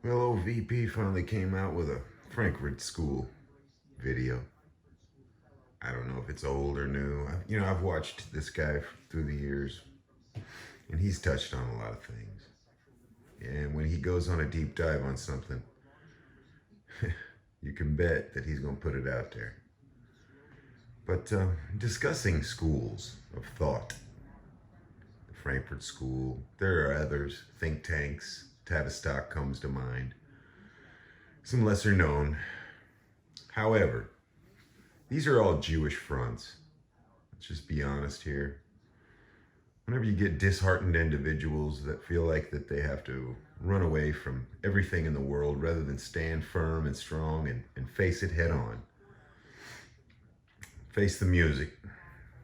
Well, old VP finally came out with a Frankfurt School video. I don't know if it's old or new. I've watched this guy through the years, and he's touched on a lot of things. And when he goes on a deep dive on something, you can bet that he's going to put it out there. But discussing schools of thought, the Frankfurt School, there are others, think tanks, Tavistock comes to mind, some lesser known. However, these are all Jewish fronts. Let's just be honest here. Whenever you get disheartened individuals that feel like that they have to run away from everything in the world rather than stand firm and strong and face it head on, face the music.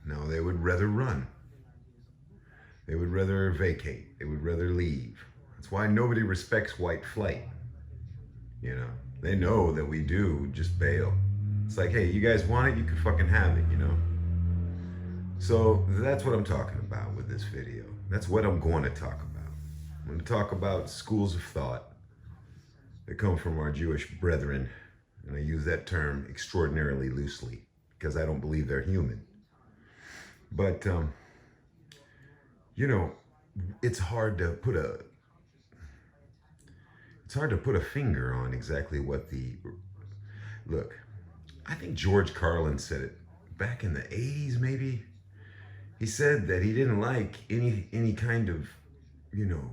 No, they would rather run. They would rather vacate. They would rather leave. That's why nobody respects white flight. They know that we do just bail. It's like, hey, you guys want it, you can fucking have it. So that's what I'm talking about with this video. That's what I'm going to talk about. I'm going to talk about schools of thought that come from our Jewish brethren. And I use that term extraordinarily loosely because I don't believe they're human. But, it's hard to put a finger on exactly what look, I think George Carlin said it back in the 80s, maybe. He said that he didn't like any kind of, you know,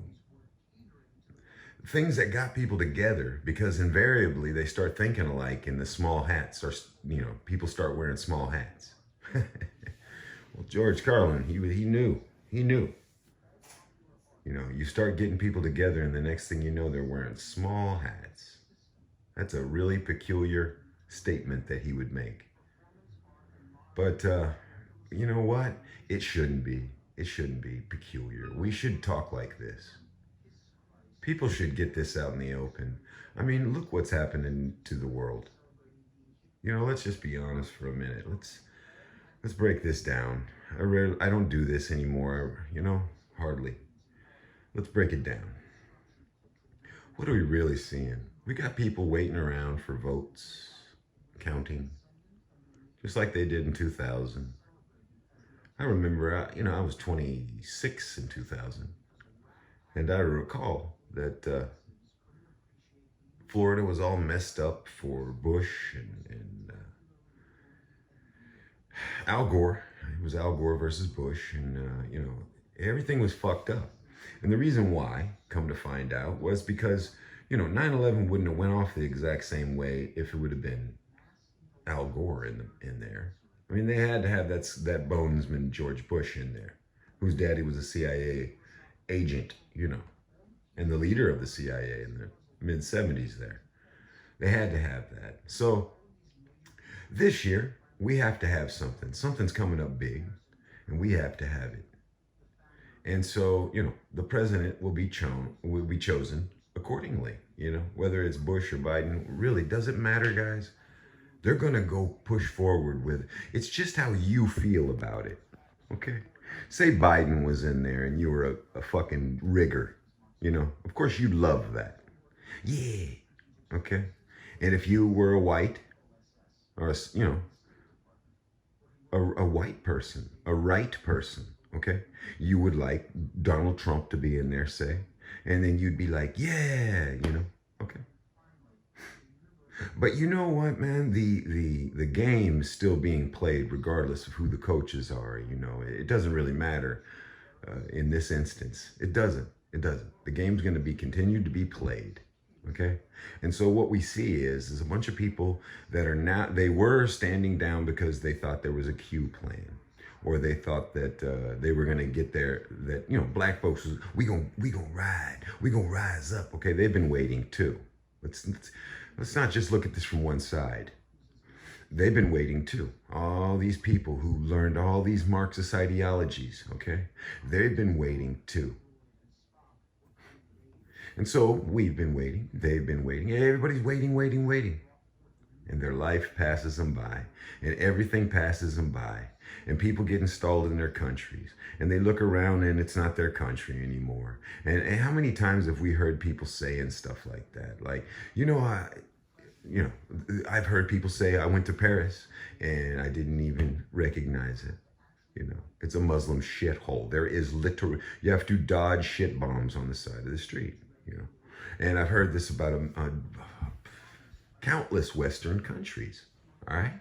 things that got people together because invariably they start thinking alike in the small hats, or people start wearing small hats. Well, George Carlin, he knew. You start getting people together, and the next thing you know, they're wearing small hats. That's a really peculiar statement that he would make. But you know what? It shouldn't be. It shouldn't be peculiar. We should talk like this. People should get this out in the open. I mean, look what's happening to the world. Let's just be honest for a minute. Let's break this down. I don't do this anymore, hardly. Let's break it down. What are we really seeing? We got people waiting around for votes, counting, just like they did in 2000. I remember, I was 26 in 2000, and I recall that Florida was all messed up for Bush and Al Gore. It was Al Gore versus Bush, and everything was fucked up. And the reason why, come to find out, was because 9/11 wouldn't have went off the exact same way if it would have been Al Gore in there. I mean, they had to have that bonesman George Bush in there, whose daddy was a CIA agent, and the leader of the CIA in the mid-70s there. They had to have that. So this year, we have to have something. Something's coming up big, and we have to have it. And so, the president will be chosen accordingly. Whether it's Bush or Biden, really doesn't matter, guys. They're going to go push forward with it. It's just how you feel about it. Okay? Say Biden was in there and you were a fucking rigger. Of course you'd love that. Yeah. Okay? And if you were a white, or a white person, a right person, okay, you would like Donald Trump to be in there, say, and then you'd be like, yeah, okay. But you know what, man? The game's still being played regardless of who the coaches are. It doesn't really matter in this instance. It doesn't. It doesn't. The game's going to be continued to be played. Okay? And so what we see is a bunch of people that are now, they were standing down because they thought there was a Q plan. Or they thought that they were going to get there, that, black folks, we gonna ride. We gonna rise up. Okay? They've been waiting too. Let's not just look at this from one side. They've been waiting too. All these people who learned all these Marxist ideologies, okay? They've been waiting too. And so we've been waiting. They've been waiting. Everybody's waiting. And their life passes them by, and everything passes them by, and people get installed in their countries, and they look around and it's not their country anymore. And how many times have we heard people saying stuff like that? Like, I've heard people say, I went to Paris and I didn't even recognize it. It's a Muslim shithole. There is literally, you have to dodge shit bombs on the side of the street, And I've heard this about countless Western countries, all right?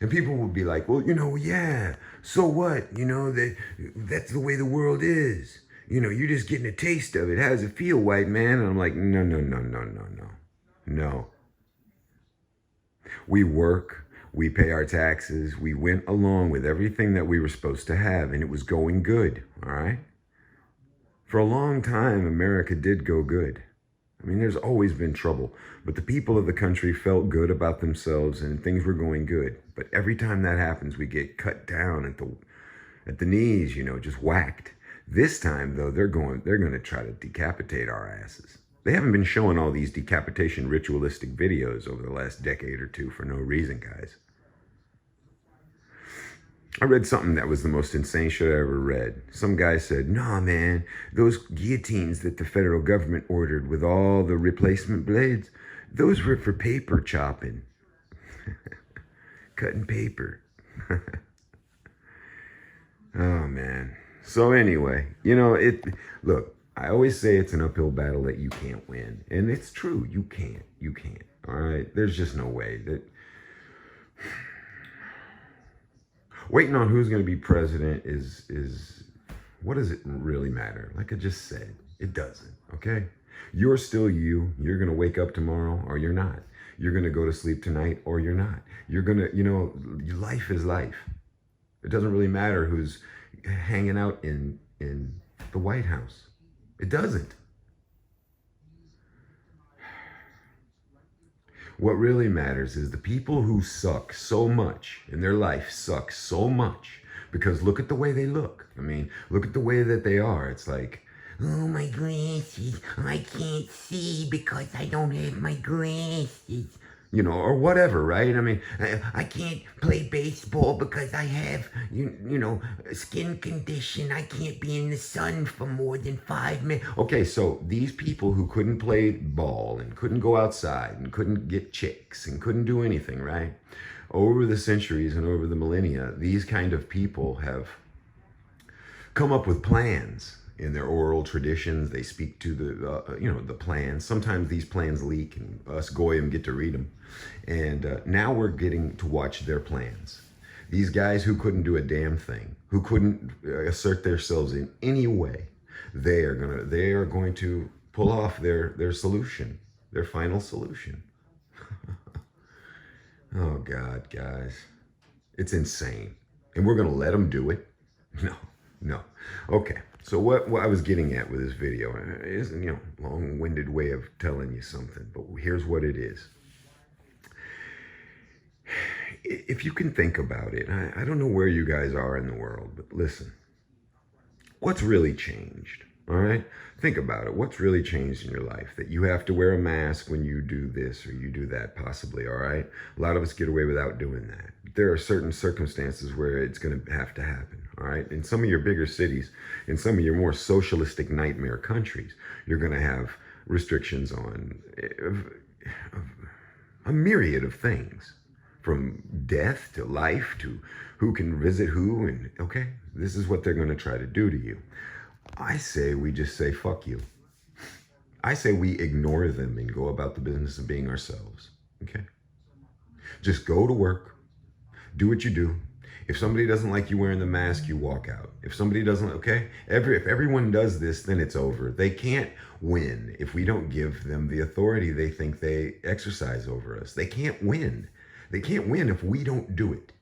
And people will be like, well, yeah, so what? That's the way the world is. You're just getting a taste of it. How does it feel, white man? And I'm like, no, no, no, no, no, no. No. We work, we pay our taxes, we went along with everything that we were supposed to have, and it was going good, all right? For a long time, America did go good. I mean, there's always been trouble, but the people of the country felt good about themselves and things were going good. But every time that happens, we get cut down at the knees, just whacked. This time, though, they're going to try to decapitate our asses. They haven't been showing all these decapitation ritualistic videos over the last decade or two for no reason, guys. I read something that was the most insane shit I ever read. Some guy said, nah, man, those guillotines that the federal government ordered with all the replacement blades, those were for paper chopping. Cutting paper. Oh, man. So anyway, look, I always say it's an uphill battle that you can't win. And it's true. You can't. All right. There's just no way that waiting on who's going to be president is what does it really matter? Like I just said, it doesn't. Okay. You're still you. You're going to wake up tomorrow or you're not. You're going to go to sleep tonight or you're not. You're going to, life is life. It doesn't really matter who's hanging out in the White House. It doesn't. What really matters is the people who suck so much in their life suck so much because look at the way they look. I mean, look at the way that they are. It's like, oh, my glasses, I can't see because I don't have my glasses. Or whatever, right? I mean, I can't play baseball because I have, skin condition. I can't be in the sun for more than 5 minutes. Okay, so these people who couldn't play ball and couldn't go outside and couldn't get chicks and couldn't do anything, right? Over the centuries and over the millennia, these kind of people have come up with plans. In their oral traditions, they speak to the plans. Sometimes these plans leak and us goyim get to read them. And now we're getting to watch their plans. These guys who couldn't do a damn thing, who couldn't assert themselves in any way, they are going to pull off their solution, their final solution. Oh God, guys, it's insane. And we're going to let them do it? No. Okay. So what I was getting at with this video is, long-winded way of telling you something, but here's what it is. If you can think about it, I don't know where you guys are in the world, but listen, what's really changed? All right? Think about it. What's really changed in your life? That you have to wear a mask when you do this or you do that, possibly, all right? A lot of us get away without doing that. There are certain circumstances where it's going to have to happen, all right? In some of your bigger cities, in some of your more socialistic nightmare countries, you're going to have restrictions on a myriad of things, from death to life to who can visit who, and okay, this is what they're going to try to do to you. I say we just say, fuck you. I say we ignore them and go about the business of being ourselves, okay? Just go to work, do what you do. If somebody doesn't like you wearing the mask, you walk out. If somebody doesn't, okay? If everyone does this, then it's over. They can't win if we don't give them the authority they think they exercise over us. They can't win. They can't win if we don't do it.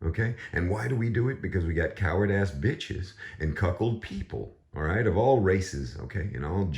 Okay? And why do we do it? Because we got coward-ass bitches and cuckold people, all right, of all races, okay, and all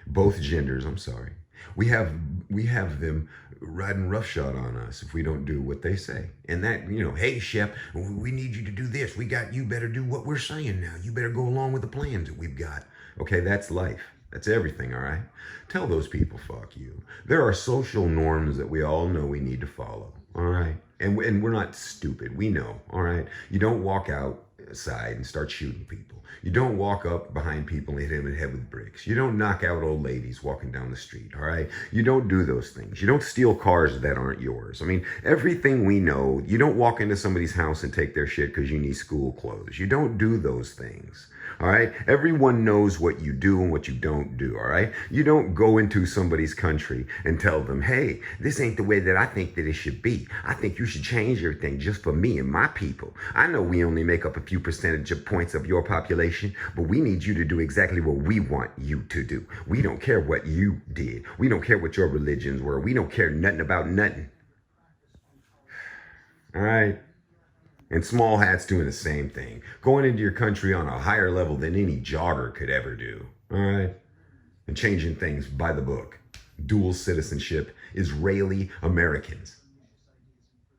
both genders, I'm sorry. We have them riding roughshod on us if we don't do what they say. And that, hey, Shep, we need you to do this. You better do what we're saying now. You better go along with the plans that we've got. Okay, that's life. That's everything, all right? Tell those people, fuck you. There are social norms that we all know we need to follow, all right? And we're not stupid. We know, all right? You don't walk outside and start shooting people. You don't walk up behind people and hit them in the head with bricks. You don't knock out old ladies walking down the street, all right? You don't do those things. You don't steal cars that aren't yours. I mean, everything we know, you don't walk into somebody's house and take their shit because you need school clothes. You don't do those things. All right. Everyone knows what you do and what you don't do. All right. You don't go into somebody's country and tell them, hey, this ain't the way that I think that it should be. I think you should change everything just for me and my people. I know we only make up a few percentage of points of your population, but we need you to do exactly what we want you to do. We don't care what you did. We don't care what your religions were. We don't care nothing about nothing. All right. And small hats doing the same thing, going into your country on a higher level than any jogger could ever do, all right? And changing things by the book. Dual citizenship, Israeli Americans.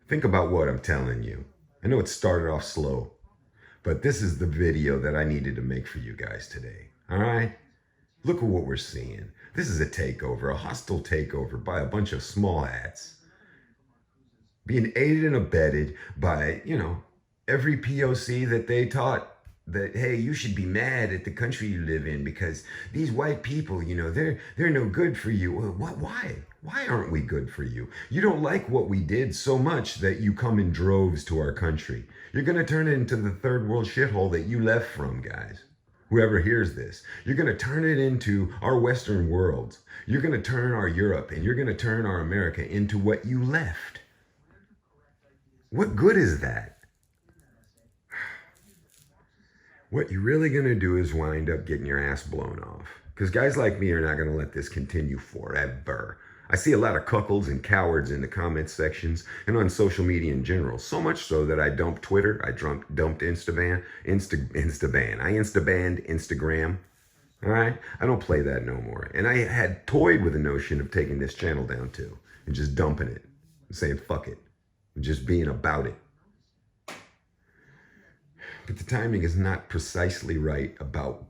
Think about what I'm telling you. I know it started off slow, but this is the video that I needed to make for you guys today, all right? Look at what we're seeing. This is a takeover, a hostile takeover by a bunch of small hats, being aided and abetted by, every POC that they taught that, hey, you should be mad at the country you live in because these white people, they're no good for you. Why? Why aren't we good for you? You don't like what we did so much that you come in droves to our country. You're going to turn it into the third world shithole that you left from, guys. Whoever hears this, you're going to turn it into our Western world. You're going to turn our Europe and you're going to turn our America into what you left. What good is that? What you're really going to do is wind up getting your ass blown off. Because guys like me are not going to let this continue forever. I see a lot of cuckolds and cowards in the comment sections and on social media in general. So much so that I dumped Twitter. I dumped Instabanned. I instabanned Instagram. All right? I don't play that no more. And I had toyed with the notion of taking this channel down too. And just dumping it. And saying fuck it. And just being about it. But the timing is not precisely right about,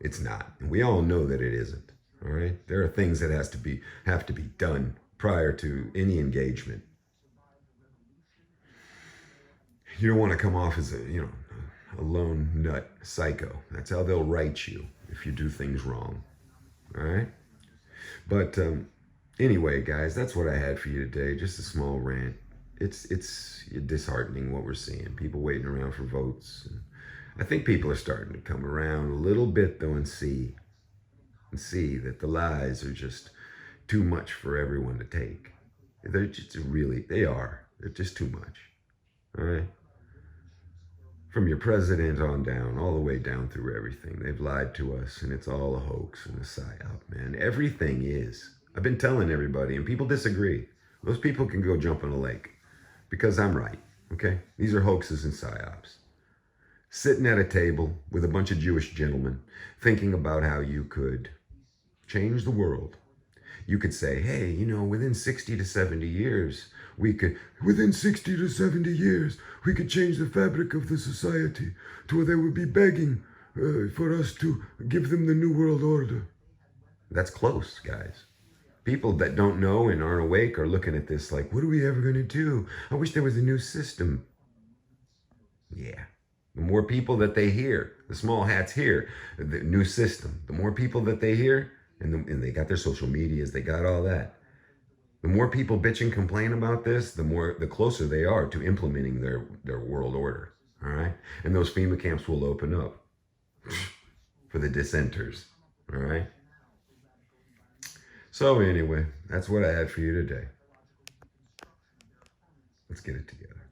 it's not. And we all know that it isn't. All right. There are things that have to be done prior to any engagement. You don't want to come off as a lone nut psycho. That's how they'll write you if you do things wrong. All right. But anyway, guys, that's what I had for you today. Just a small rant. It's disheartening what we're seeing. People waiting around for votes. I think people are starting to come around a little bit though and see that the lies are just too much for everyone to take. They're just too much. All right. From your president on down, all the way down through everything. They've lied to us and it's all a hoax and a psyop, man. Everything is. I've been telling everybody and people disagree. Those people can go jump in a lake because I'm right, okay? These are hoaxes and psyops. Sitting at a table with a bunch of Jewish gentlemen thinking about how you could change the world. You could say, hey, within 60 to 70 years, we could change the fabric of the society to where they would be begging for us to give them the new world order. That's close, guys. People that don't know and aren't awake are looking at this like, what are we ever going to do? I wish there was a new system. Yeah. The more people that they hear, the small hats hear, the new system, the more people that they hear, and they got their social medias, they got all that. The more people bitch and complain about this, the closer they are to implementing their world order. All right. And those FEMA camps will open up for the dissenters. All right. So anyway, that's what I had for you today. Let's get it together.